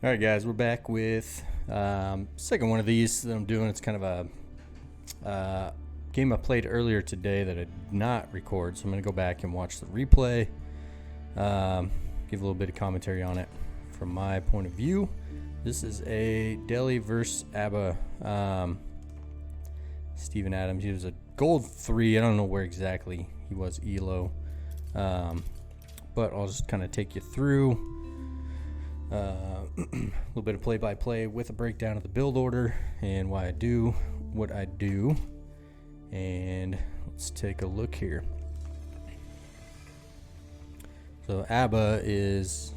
All right, guys, we're back with second one of these that I'm doing. It's kind of a game I played earlier today that I did not record, so I'm going to go back and watch the replay, give a little bit of commentary on it from my point of view. This is a Delhi versus Abba. Steven Adams, he was a gold 3. I don't know where exactly he was ELO, but I'll just kind of take you through a little bit of play-by-play with a breakdown of the build order and why I do what I do. And let's take a look here. So Abba is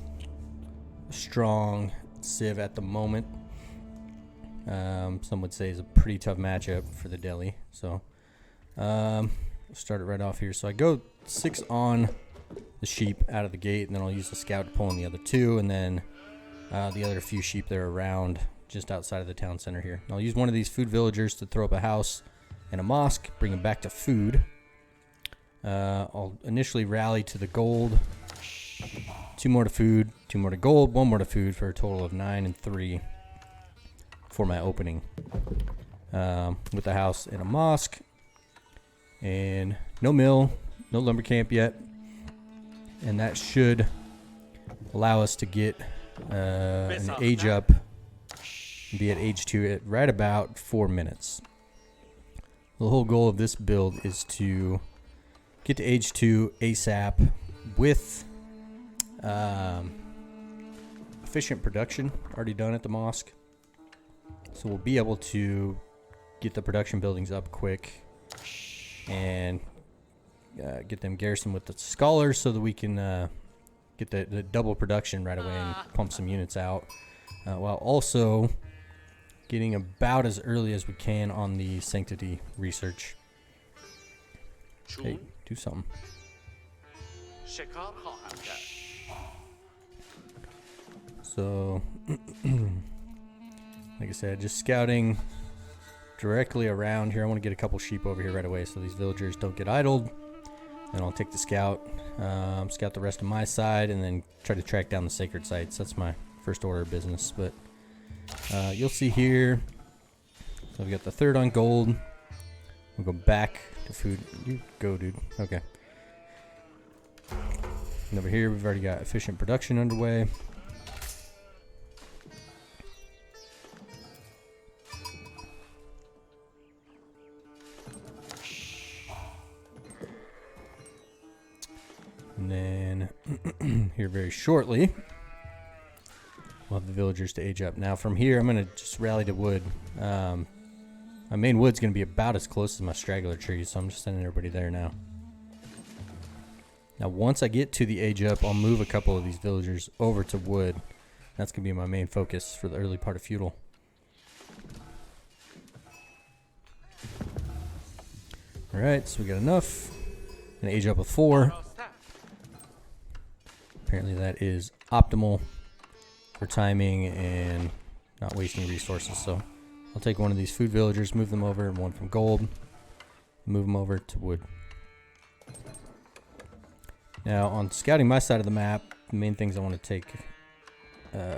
a strong civ at the moment. Some would say is a pretty tough matchup for the Delhi. So we'll start it right off here. So I go 6 on the sheep out of the gate, and then I'll use the scout to pull in the other 2, and then the other few sheep that are around just outside of the town center here. And I'll use one of these food villagers to throw up a house and a mosque, bring them back to food. I'll initially rally to the gold. 2 more to food, 2 more to gold, 1 more to food for a total of 9 and 3 for my opening. With the house and a mosque. And no mill, no lumber camp yet. And that should allow us to get an age up and be at age 2 at right about 4 minutes. The whole goal of this build is to get to age 2 ASAP with efficient production already done at the mosque. So we'll be able to get the production buildings up quick and get them garrisoned with the scholars so that we can get the double production right away and pump some units out, while also getting about as early as we can on the sanctity research. Hey, do something. So, like I said, just scouting directly around here. I want to get a couple sheep over here right away so these villagers don't get idled. Then I'll take the scout, scout the rest of my side, and then try to track down the sacred sites. That's my first order of business. But you'll see here, so I've got the 3rd on gold. We'll go back to food. You go, dude. Okay. And over here, we've already got efficient production underway. And then here very shortly, we'll have the villagers to age up. Now from here, I'm going to just rally to wood. My main wood's going to be about as close as my straggler trees, so I'm just sending everybody there now. Now once I get to the age up, I'll move a couple of these villagers over to wood. That's going to be my main focus for the early part of feudal. Alright, so we got enough. Going to age up with 4. Apparently that is optimal for timing and not wasting resources. So I'll take one of these food villagers, move them over, and one from gold, move them over to wood. Now on scouting my side of the map, the main things I want to take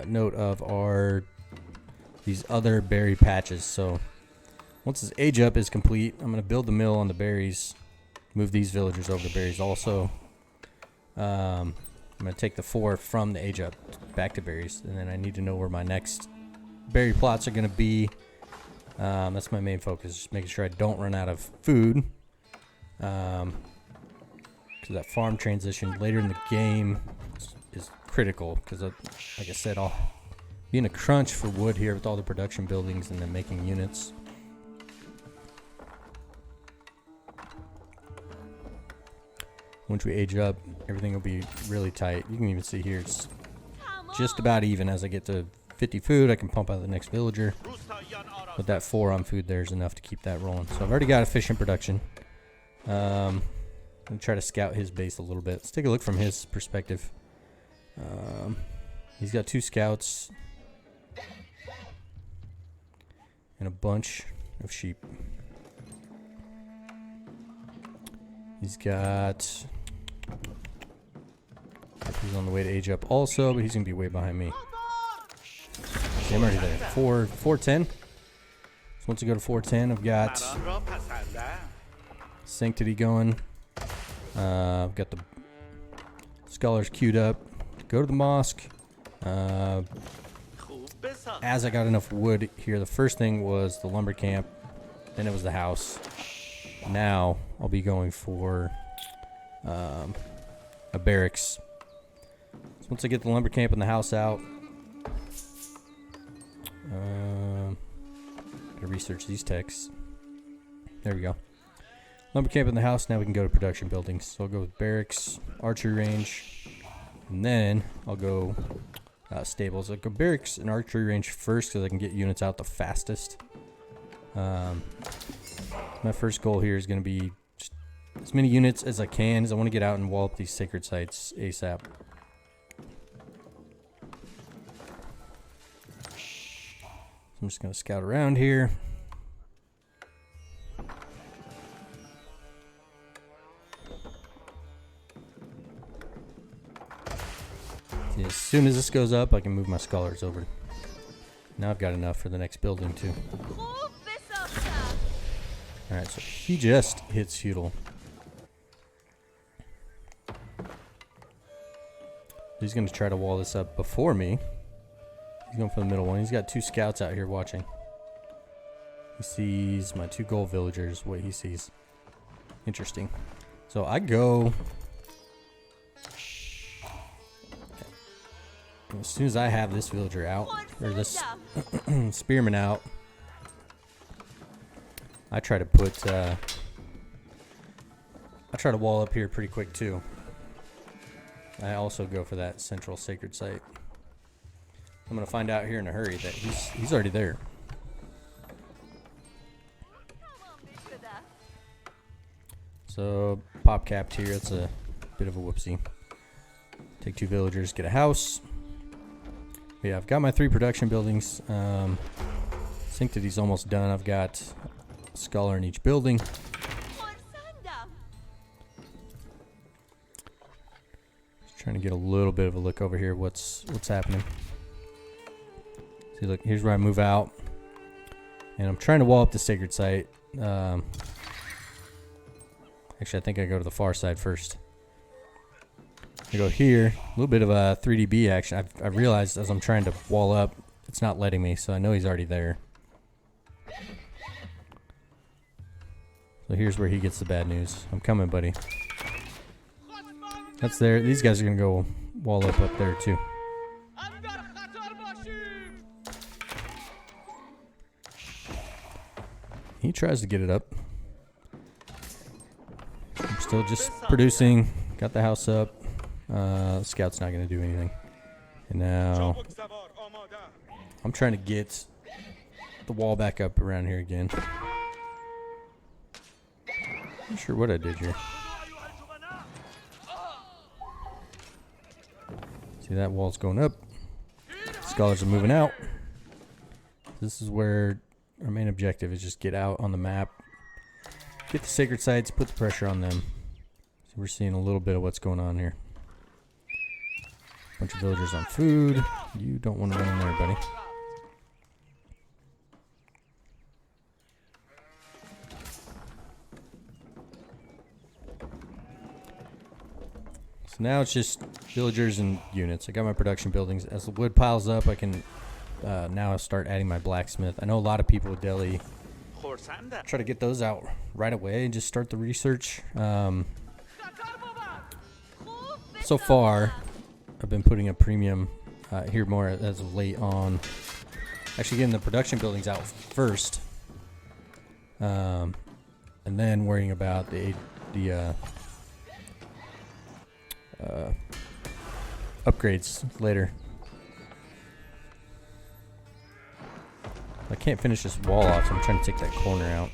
note of are these other berry patches. So once this age up is complete, I'm going to build the mill on the berries, move these villagers over to berries also. I'm going to take the 4 from the age up back to berries, and then I need to know where my next berry plots are going to be. That's my main focus, just making sure I don't run out of food. Because that farm transition later in the game is critical, because like I said, I'll be in a crunch for wood here with all the production buildings and then making units. Once we age up, everything will be really tight. You can even see here it's just about even. As I get to 50 food, I can pump out the next villager. But that 4 on food there is enough to keep that rolling. So I've already got efficient production. I'm going to try to scout his base a little bit. Let's take a look from his perspective. He's got 2 scouts and a bunch of sheep. He's got He's on the way to age up also, but he's going to be way behind me. See, I'm already there. 410. So once I go to 410, I've got Sanctity going. I've got the scholars queued up. Go to the mosque. As I got enough wood here, the first thing was the lumber camp. Then it was the house. Now I'll be going for a barracks. So once I get the lumber camp and the house out, gotta research these texts. There we go. Lumber camp in the house. Now we can go to production buildings. So I'll go with barracks, archery range, and then I'll go stables. I'll go barracks and archery range first because I can get units out the fastest. My first goal here is going to be just as many units as I can, as I want to get out and wall up these sacred sites ASAP. So I'm just going to scout around here. See, as soon as this goes up, I can move my scholars over. Now I've got enough for the next building too. Alright, so he just hits feudal. He's going to try to wall this up before me. He's going for the middle one. He's got 2 scouts out here watching. He sees my 2 gold villagers, what he sees. Interesting. So I go... As soon as I have this villager out, or this spearman out, I try to put, I try to wall up here pretty quick too. I also go for that central sacred site. I'm gonna find out here in a hurry that he's already there. So pop capped here. It's a bit of a whoopsie. Take 2 villagers, get a house. But yeah, I've got my 3 production buildings. Sanctity's almost done. I've got a scholar in each building. Just trying to get a little bit of a look over here. What's happening? See, look, here's where I move out, and I'm trying to wall up the sacred site. Actually, I think I go to the far side first. I go here, a little bit of a 3DB action. I've realized as I'm trying to wall up, it's not letting me, so I know he's already there. So here's where he gets the bad news. I'm coming, buddy. That's there. These guys are going to go wall up there, too. He tries to get it up. I'm still just producing. Got the house up. Scout's not going to do anything. And now I'm trying to get the wall back up around here again. Not sure what I did here. See, that wall's going up. Scholars are moving out. This is where our main objective is, just get out on the map. Get the sacred sites, put the pressure on them. So we're seeing a little bit of what's going on here. Bunch of villagers on food. You don't want to run in there, buddy. So now it's just villagers and units. I got my production buildings. As the wood piles up, I can now start adding my blacksmith. I know a lot of people with Delhi try to get those out right away and just start the research. So far, I've been putting a premium here more as of late on actually getting the production buildings out first, and then worrying about the upgrades later. I can't finish this wall off, so I'm trying to take that corner out.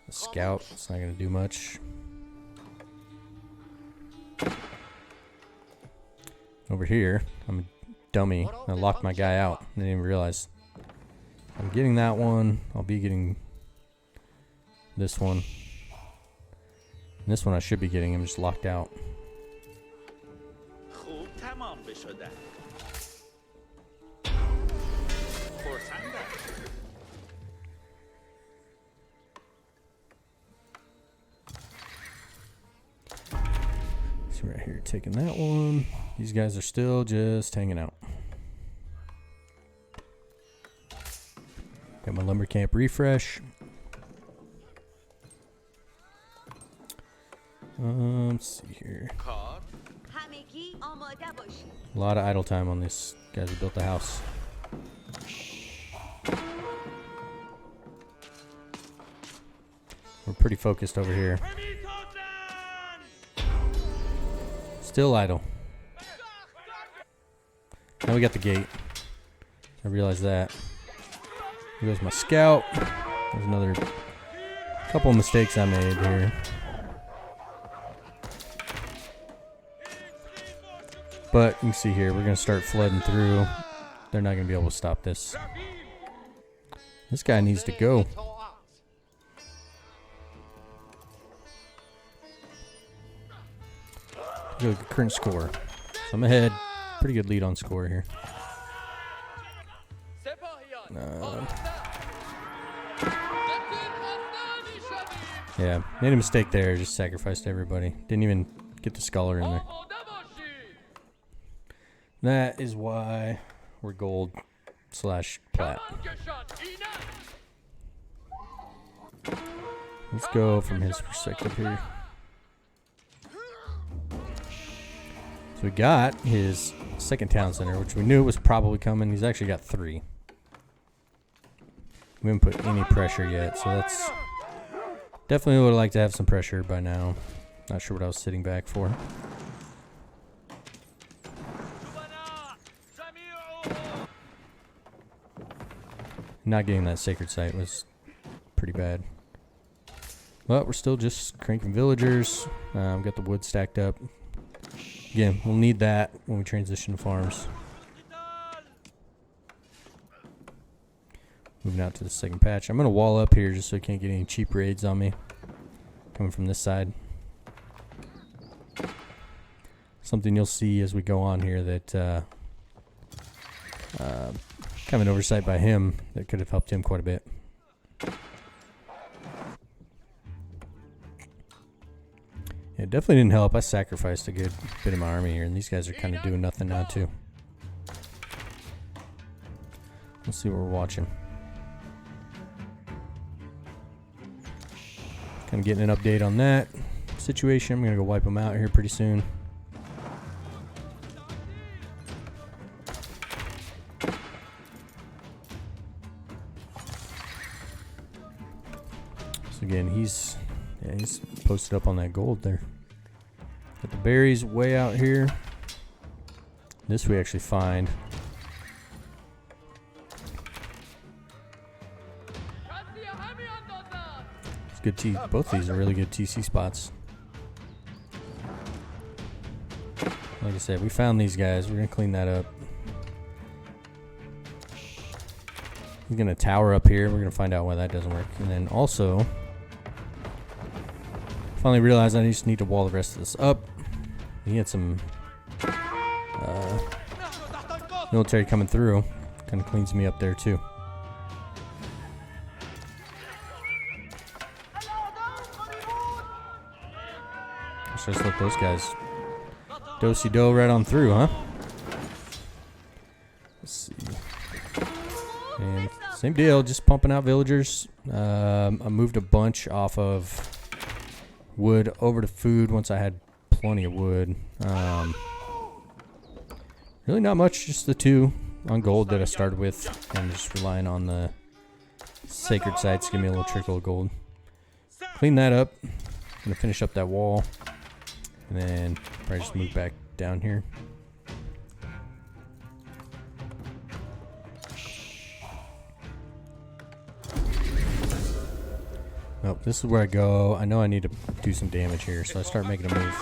The scout, it's not going to do much. Over here, I'm a dummy. I locked my guy out. I didn't even realize. I'm getting that one. I'll be getting this one. And this one I should be getting. I'm just locked out. تمام بشده. خرسندم. So right here, taking that one. These guys are still just hanging out. Got my lumber camp refresh. Let's see here. A lot of idle time on this guys who built the house. We're pretty focused over here. Still idle. Now we got the gate. I realized that. Here goes my scout. There's another couple of mistakes I made here. But you can see here, we're going to start flooding through. They're not going to be able to stop this. This guy needs to go. Look at the current score. So I'm ahead. Pretty good lead on score here. Yeah, made a mistake there. Just sacrificed everybody. Didn't even get the scholar in there. That is why we're gold / plat. Let's go from his perspective here. So we got his second town center, which we knew was probably coming. He's actually got 3. We haven't put any pressure yet, so that's definitely would have liked to have some pressure by now. Not sure what I was sitting back for. Not getting that sacred site was pretty bad. But we're still just cranking villagers. Got the wood stacked up. Again, we'll need that when we transition to farms. Moving out to the second patch. I'm going to wall up here just so I can't get any cheap raids on me. Coming from this side. Something you'll see as we go on here that kind of an oversight by him that could have helped him quite a bit. It definitely didn't help. I sacrificed a good bit of my army here, and these guys are kind of doing nothing now too. Let's see what we're watching. Kind of getting an update on that situation. I'm going to go wipe them out here pretty soon. So again, he's posted up on that gold there. Got the berries way out here. This we actually find. It's good both these are really good TC spots. Like I said, we found these guys. We're gonna clean that up. He's gonna tower up here. We're gonna find out why that doesn't work. And then also, finally realized I just need to wall the rest of this up. He had some military coming through. Kind of cleans me up there too. Let's just let those guys do-si-do right on through, huh? Let's see. And same deal, just pumping out villagers. I moved a bunch off of wood over to food once I had plenty of wood. Really not much, just the 2 on gold that I started with. I'm just relying on the sacred sites to give me a little trickle of gold. Clean that up. Gonna finish up that wall. And then probably just move back down here. Nope, this is where I go. I know I need to do some damage here, so I start making a move.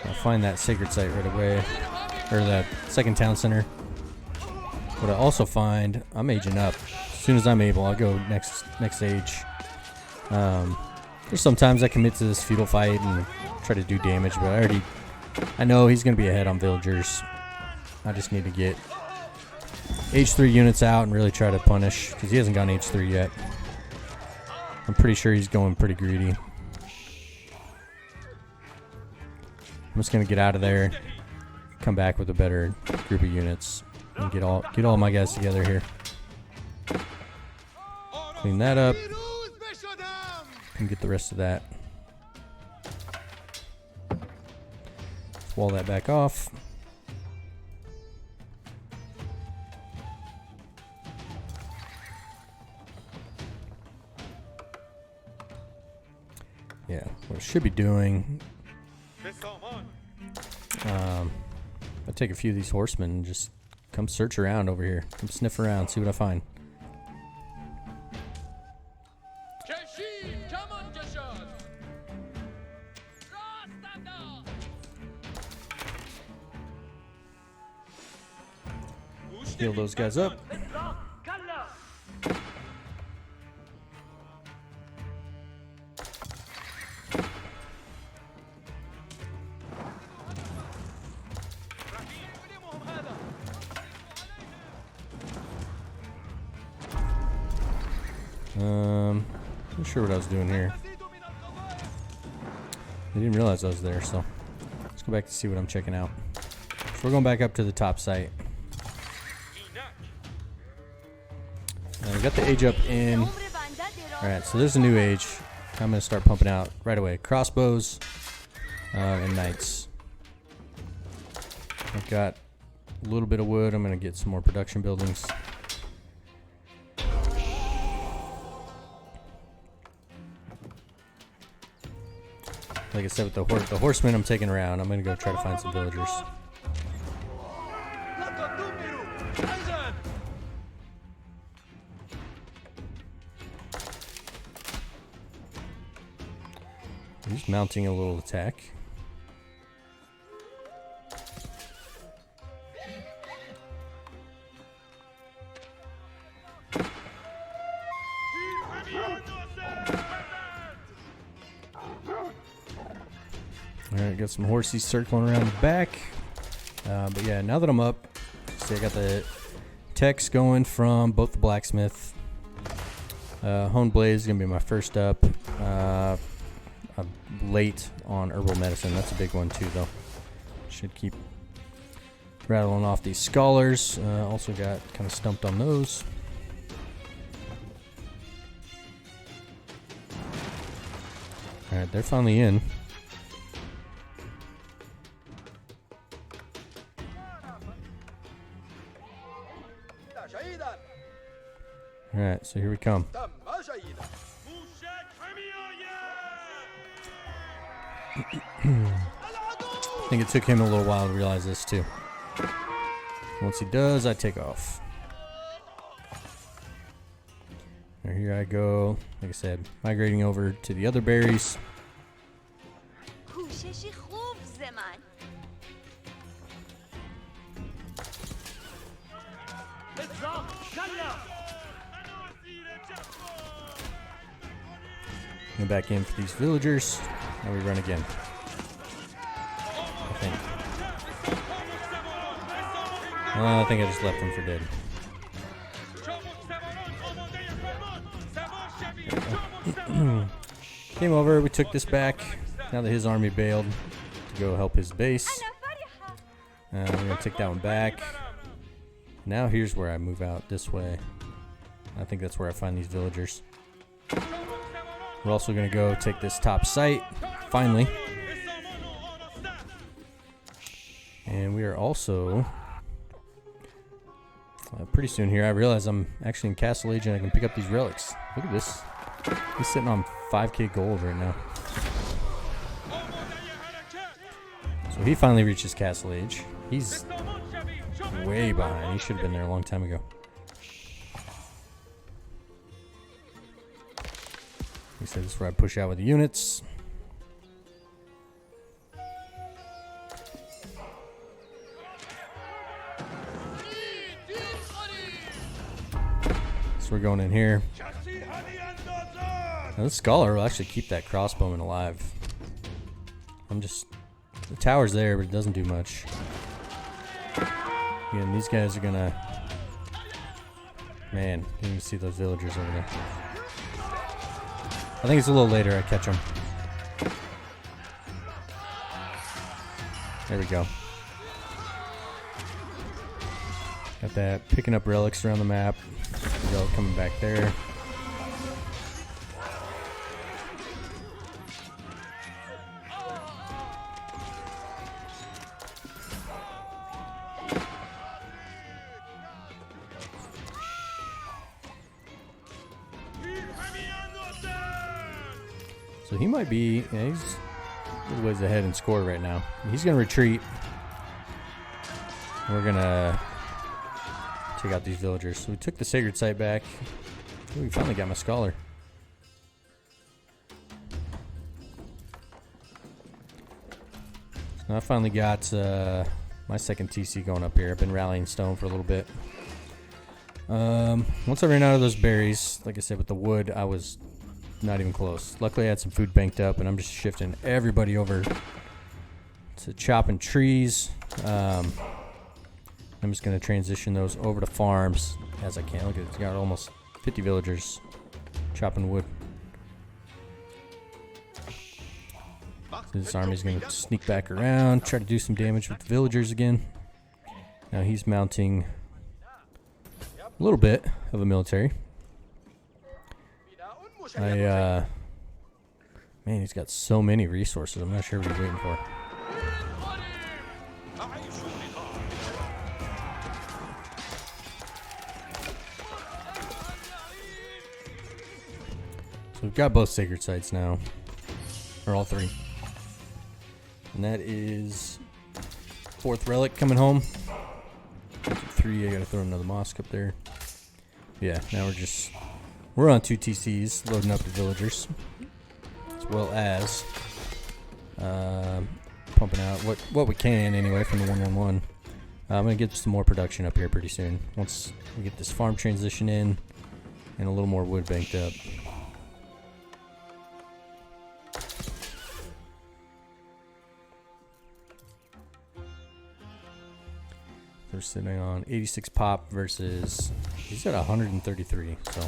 I'll find that sacred site right away, or the second town center. What I also find, I'm aging up. As soon as I'm able, I'll go next age. There's sometimes I commit to this feudal fight and try to do damage, but I know he's going to be ahead on villagers. I just need to get H3 units out and really try to punish, because he hasn't gone H3 yet. I'm pretty sure he's going pretty greedy. I'm just going to get out of there, come back with a better group of units, and get all my guys together here. Clean that up, and get the rest of that. Let's wall that back off. Yeah, what I should be doing, I take a few of these horsemen and just come search around over here. Come sniff around, see what I find. Heal those guys up. Not sure what I was doing here. I didn't realize I was there, so let's go back to see what I'm checking out. So we're going back up to the top site. We got the age up in. Alright, so there's a new age. I'm going to start pumping out right away. Crossbows and knights. I've got a little bit of wood. I'm going to get some more production buildings. Like I said, with the horsemen I'm taking around, I'm going to go try to find some villagers. He's mounting a little attack. Alright, got some horses circling around the back. But yeah, now that I'm up, see I got the techs going from both the blacksmith. Honed Blaze is going to be my first up. I'm late on herbal medicine. That's a big one too, though. Should keep rattling off these scholars. Also got kind of stumped on those. Alright, they're finally in. Alright, so here we come. I think it took him a little while to realize this too. Once he does, I take off. And here I go, like I said, migrating over to the other berries. Go back in for these villagers. Now we run again. I think. I think I just left them for dead. Came over, we took this back. Now that his army bailed to go help his base. We're going to take that one back. Now here's where I move out this way. I think that's where I find these villagers. We're also going to go take this top site, finally. And we are also, pretty soon here, I realize I'm actually in Castle Age and I can pick up these relics. Look at this. He's sitting on 5k gold right now. So he finally reaches Castle Age. He's way behind. He should have been there a long time ago. He said this is where I push out with the units. So we're going in here. Now this scholar will actually keep that crossbowman alive. The tower's there, but it doesn't do much. Again, these guys are gonna... Man, you can even see those villagers over there. I think it's a little later I catch them. There we go. Got that. Picking up relics around the map. Relic coming back there. So he might be, yeah, he's a little ways ahead in score right now. He's going to retreat. We're going to take out these villagers. So we took the sacred site back. Ooh, we finally got my scholar. So I finally got my second TC going up here. I've been rallying stone for a little bit. Once I ran out of those berries, like I said, with the wood, I was not even close. Luckily, I had some food banked up, and I'm just shifting everybody over to chopping trees. I'm just going to transition those over to farms as I can. Look at it, it's got almost 50 villagers chopping wood. So this army's going to sneak back around, try to do some damage with the villagers again. Now he's mounting a little bit of a military. Man, he's got so many resources. I'm not sure what he's waiting for. So we've got both sacred sites now, or all three. And that is fourth relic coming home. 3, I gotta throw another mosque up there. Yeah, now we're on 2 TCs, loading up the villagers, as well as pumping out what we can anyway from the 111. I'm gonna get some more production up here pretty soon once we get this farm transition in and a little more wood banked up. They're sitting on 86 pop versus, he's at 133, so.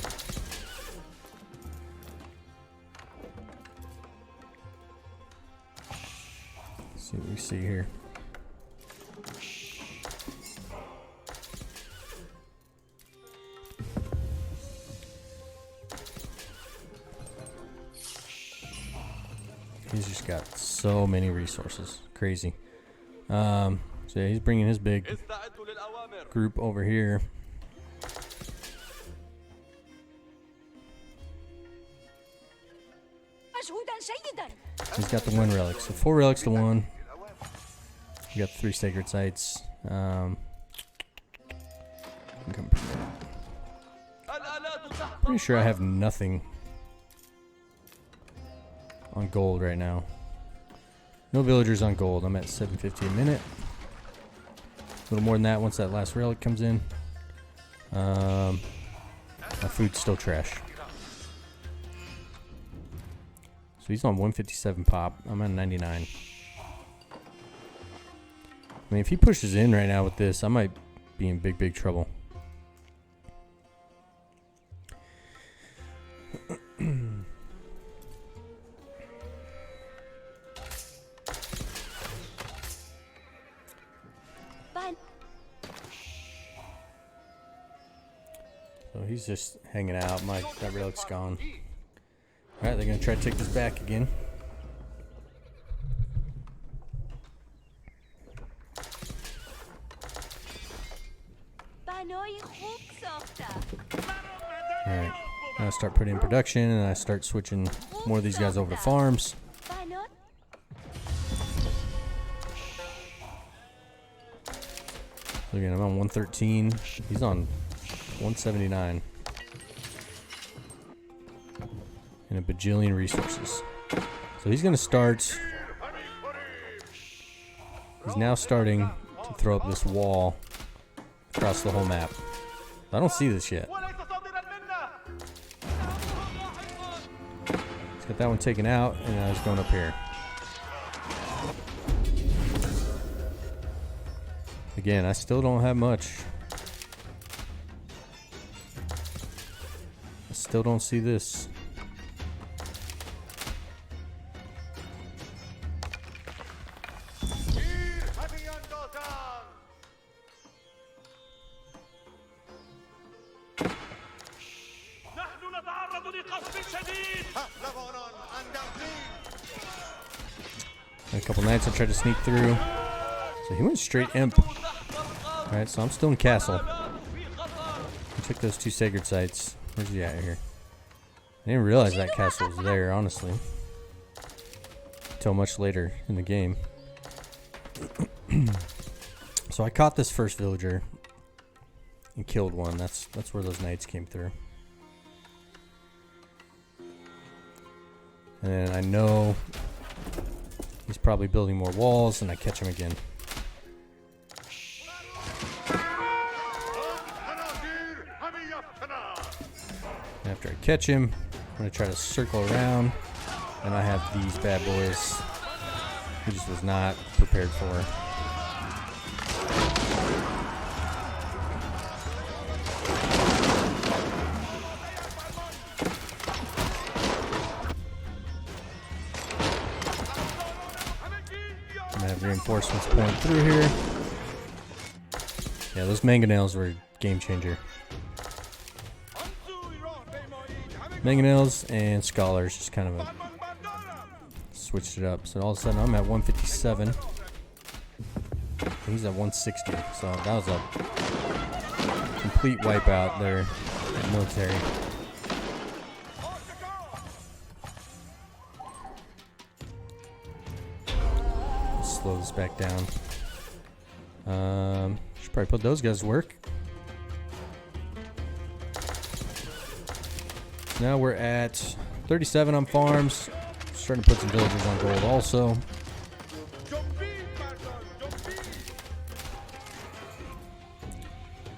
Let's see what we see here. He's just got so many resources, crazy. So yeah, he's bringing his big group over here. He's got the 1 relic, so 4 relics to 1. We got the 3 sacred sites. Pretty sure I have nothing on gold right now. No villagers on gold. I'm at 750 a minute. A little more than that once that last relic comes in. My food's still trash. So he's on 157 pop. I'm on 99. I mean, if he pushes in right now with this, I might be in big trouble. So he's just hanging out. That relic's gone. Alright, they're going to try to take this back again. Alright, now I start putting in production and I start switching more of these guys over to farms. So again, I'm on 113. He's on 179. And a bajillion resources. So he's going to start. He's now starting to throw up this wall across the whole map. I don't see this yet. Let's get that one taken out, and I was going up here. Again, I still don't have much. I still don't see this. A couple nights I tried to sneak through. So he went straight imp. Alright, so I'm still in castle. I took those 2 sacred sites. Where's he at here? I didn't realize that castle was there, honestly. Until much later in the game. So I caught this first villager and killed one. That's where those knights came through. And then I know he's probably building more walls, and I catch him again. After I catch him, I'm going to try to circle around, and I have these bad boys he just was not prepared for. I have reinforcements pouring through here. Yeah, those mangonels were a game changer. Mangonels and scholars just kind of switched it up. So all of a sudden I'm at 157. He's at 160. So that was a complete wipeout there at military. Slow this back down. Should probably put those guys to work. Now we're at 37 on farms. Starting to put some villagers on gold also.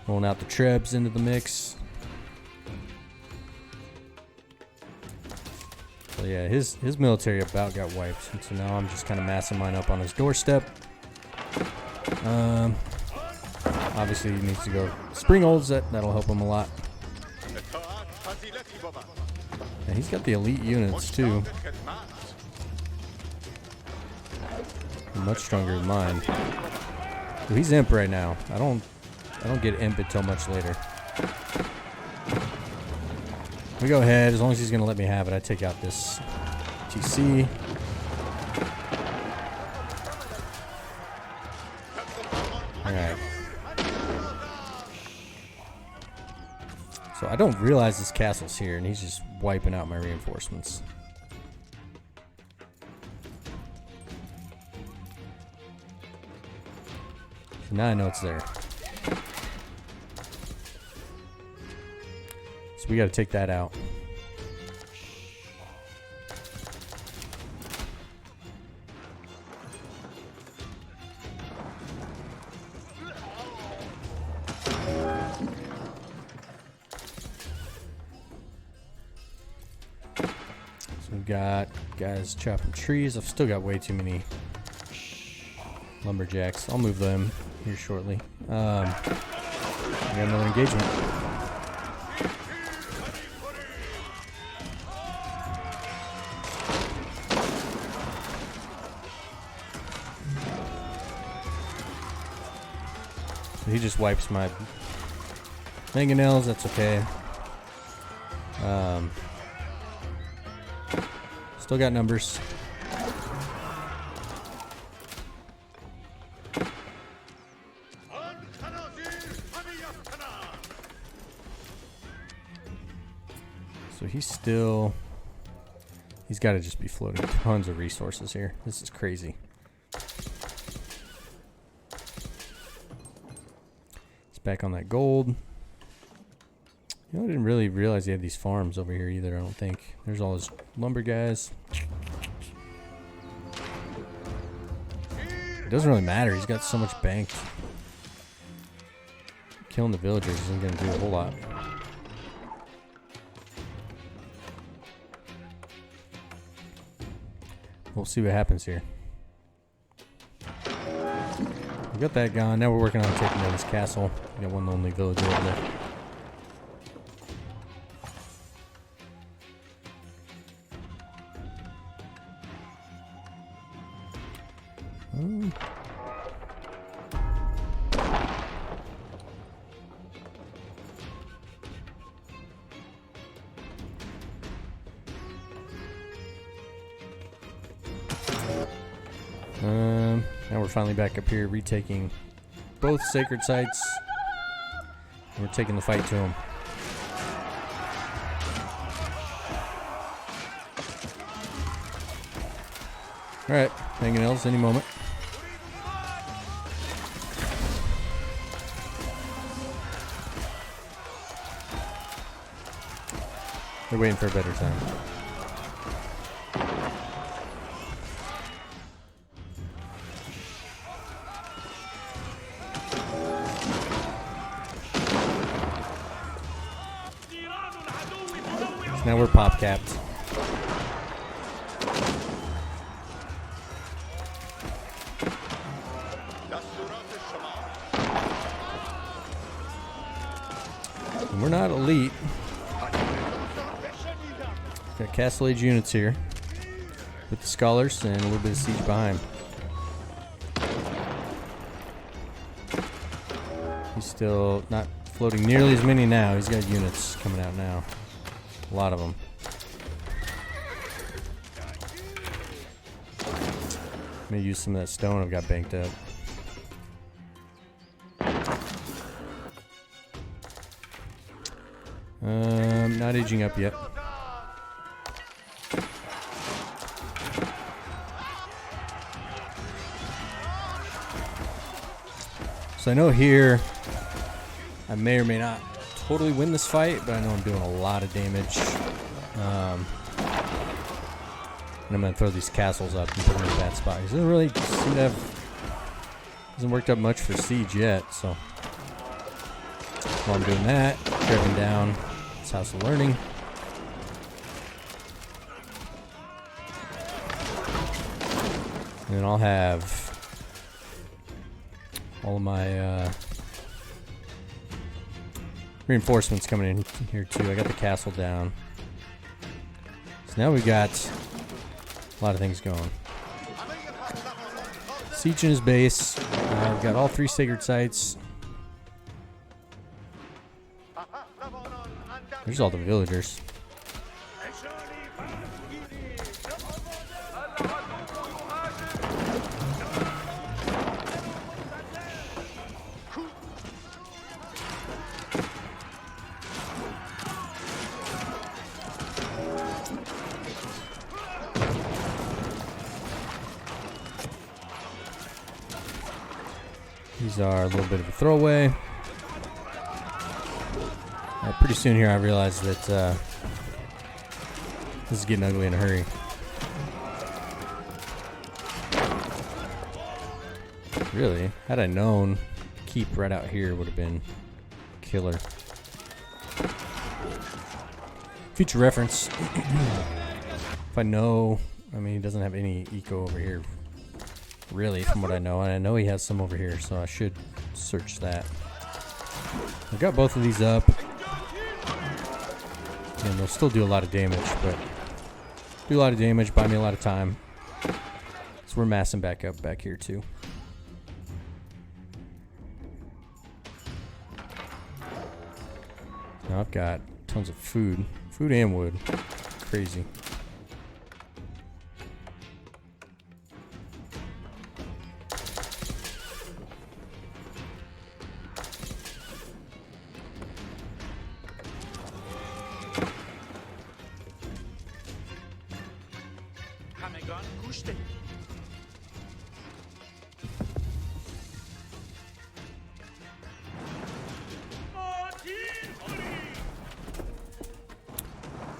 Rolling out the trebs into the mix. So yeah, his military about got wiped. And so now I'm just kind of massing mine up on his doorstep. Obviously he needs to go springolds. That'll help him a lot. And he's got the elite units too. Much stronger than mine. Ooh, he's imp right now. I don't get imp until much later. We go ahead as long as he's gonna let me have it. I take out this TC. Alright. So I don't realize this castle's here, and he's just wiping out my reinforcements. So now I know it's there. So we gotta take that out. We've got guys chopping trees. I've still got way too many lumberjacks. I'll move them here shortly. We got another engagement. So he just wipes my mangonels. That's okay. Still got numbers. So he's got to just be floating tons of resources here. This is crazy. He's back on that gold. You know, I didn't really realize he had these farms over here either, I don't think. There's all his lumber guys. It doesn't really matter. He's got so much banked. Killing the villagers isn't going to do a whole lot. we'll see what happens here. We got that gone. Now we're working on taking down this castle. We got one lonely villager over there. Now we're finally back up here, retaking both sacred sites. And we're taking the fight to them. Alright, hanging else any moment. They're waiting for a better time. Now we're pop capped. And we're not elite. Got Castle Age units here with the scholars and a little bit of siege behind. He's still not floating nearly as many now. He's got units coming out now. A lot of them. I'm gonna use some of that stone I've got banked up. Not aging up yet. So I know here I may or may not totally win this fight, but I know I'm doing a lot of damage. And I'm going to throw these castles up and put them in a bad spot. He doesn't really seem to have... hasn't worked up much for siege yet, so... While I'm doing that, driving down this House of Learning. And then I'll have all of my reinforcements coming in here too. I got the castle down. So now we got a lot of things going. Siege in his base. We've got all 3 sacred sites. There's all the villagers. These are a little bit of a throwaway. Pretty soon here I realized that this is getting ugly in a hurry. Really, had I known, keep right out here would have been killer. Future reference. If I know, I mean, he doesn't have any eco over here. Really, from what I know. And I know he has some over here, so I should search that. I've got both of these up. And they'll still do a lot of damage, but do a lot of damage, buy me a lot of time. So we're massing back up back here too. Now I've got tons of food. Food and wood. Crazy.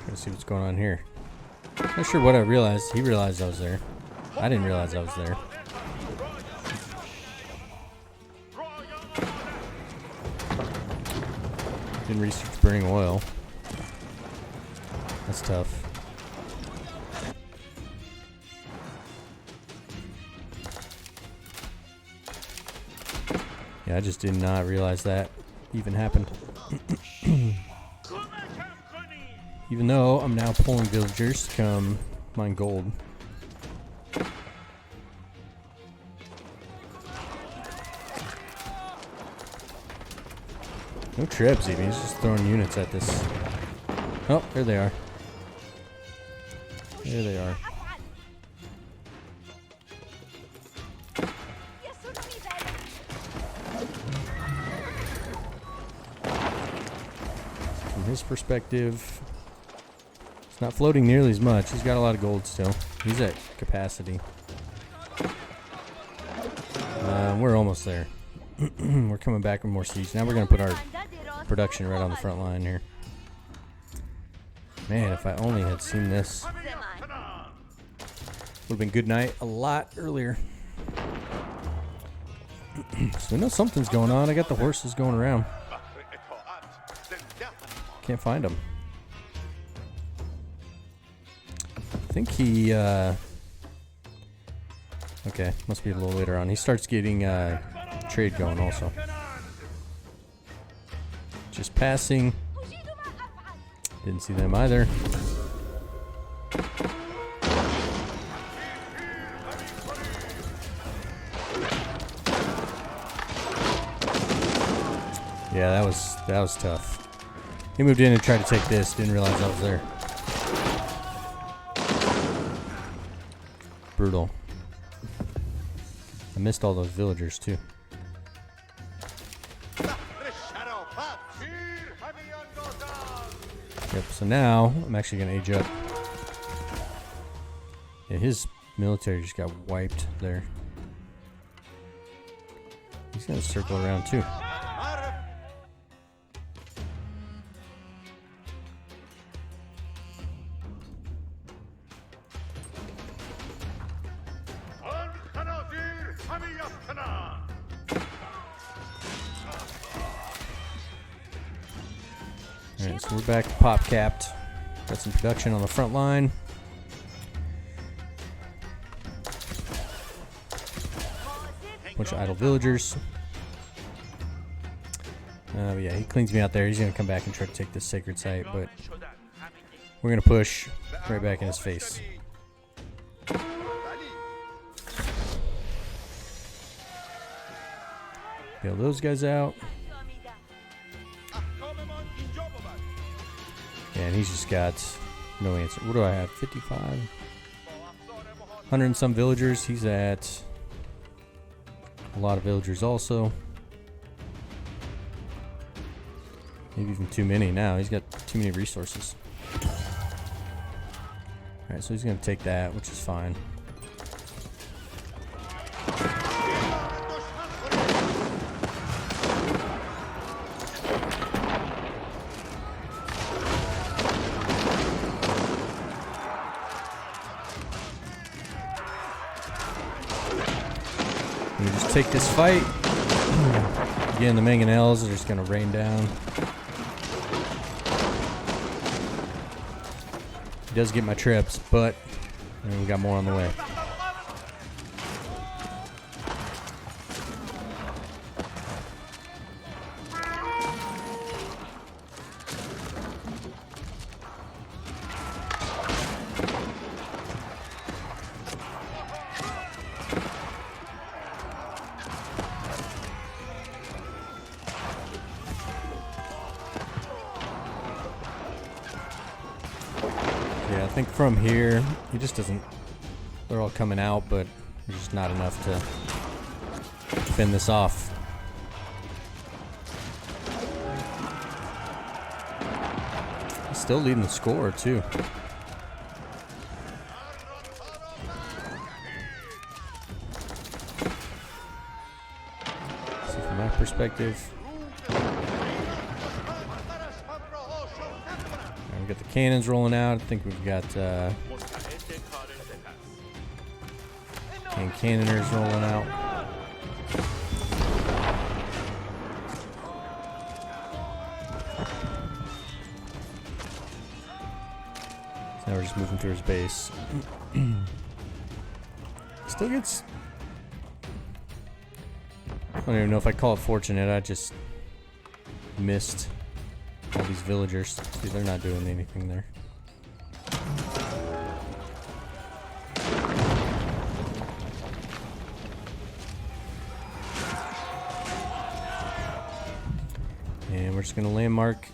Let's see what's going on here. Not sure what I realized. He realized I was there. I didn't realize I was there. Didn't research burning oil. That's tough. Yeah, I just did not realize that even happened. Even though I'm now pulling villagers to come mine gold. No trebs even, he's just throwing units at this. Oh, there they are. There they are. From his perspective, it's not floating nearly as much. He's got a lot of gold still. He's at capacity. We're almost there. We're coming back with more siege. Now we're going to put our production right on the front line here. Man, if I only had seen this. Would have been good night a lot earlier. So we know something's going on. I got the horses going around. Can't find them. I think he... okay, must be a little later on. He starts getting trade going also. Just passing. Didn't see them either. Yeah, that was tough. He moved in and tried to take this. Didn't realize I was there. Brutal. I missed all those villagers too. Yep, so now I'm actually going to age up. Yeah, his military just got wiped there. He's going to circle around too. Alright, so we're back to pop capped. Got some production on the front line. Bunch of idle villagers. But yeah, he cleans me out there. He's going to come back and try to take this sacred site, but we're going to push right back in his face. Bail those guys out. Yeah, and he's just got no answer. What do I have? 55? 100 and some villagers. He's at a lot of villagers also. Maybe even too many now. He's got too many resources. Alright, so he's going to take that, which is fine. We just take this fight. Again, the mangonels are just going to rain down. He does get my trips, but we got more on the way. Yeah, I think from here, he just doesn't... They're all coming out, but there's just not enough to fend this off. He's still leading the score, too. See, from my perspective... We got the cannons rolling out. I think we've got cannoners rolling out. So now we're just moving through his base. Still gets... I don't even know if I call it fortunate. I just missed all these villagers. See, they're not doing anything there. And we're just going to landmark,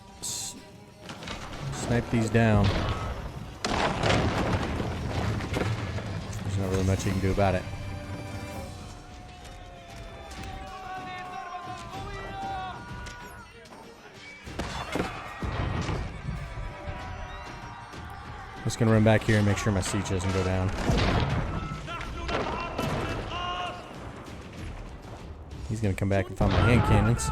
snipe these down. There's not really much you can do about it. I'm just going to run back here and make sure my siege doesn't go down. He's going to come back and find my hand cannons.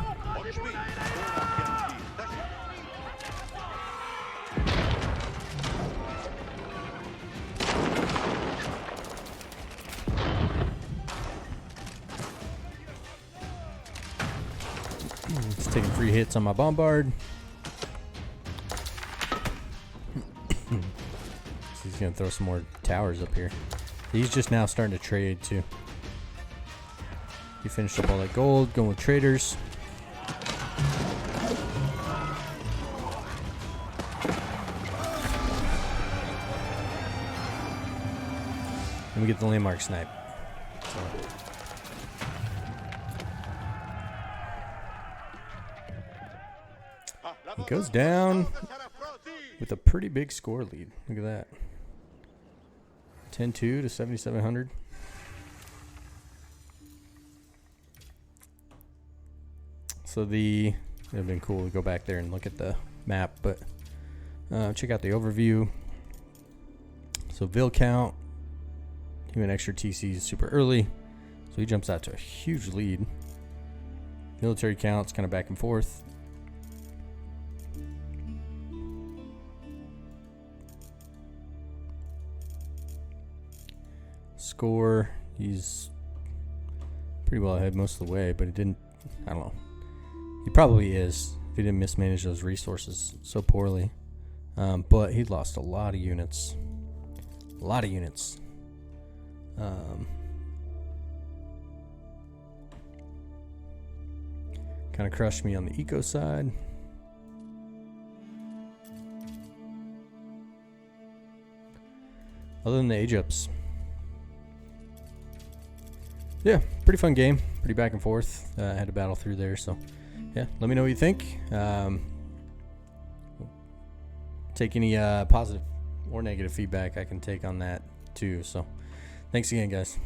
Just taking free hits on my bombard. He's gonna throw some more towers up here. He's just now starting to trade too. He finished up all that gold, going with traders. And we get the landmark snipe. So. It goes down with a pretty big score lead. Look at that. 10-2 to 7,700. So it would have been cool to go back there and look at the map, but check out the overview. So Vil count, he went extra TCs super early, so he jumps out to a huge lead. Military counts kind of back and forth. Score, he's pretty well ahead most of the way, but it didn't, I don't know. He probably is if he didn't mismanage those resources so poorly. But he lost a lot of units. A lot of units. Kind of crushed me on the eco side. Other than the age ups. Yeah, pretty fun game. Pretty back and forth. I had to battle through there, so yeah. Let me know what you think. Take any positive or negative feedback I can take on that too. So thanks again, guys.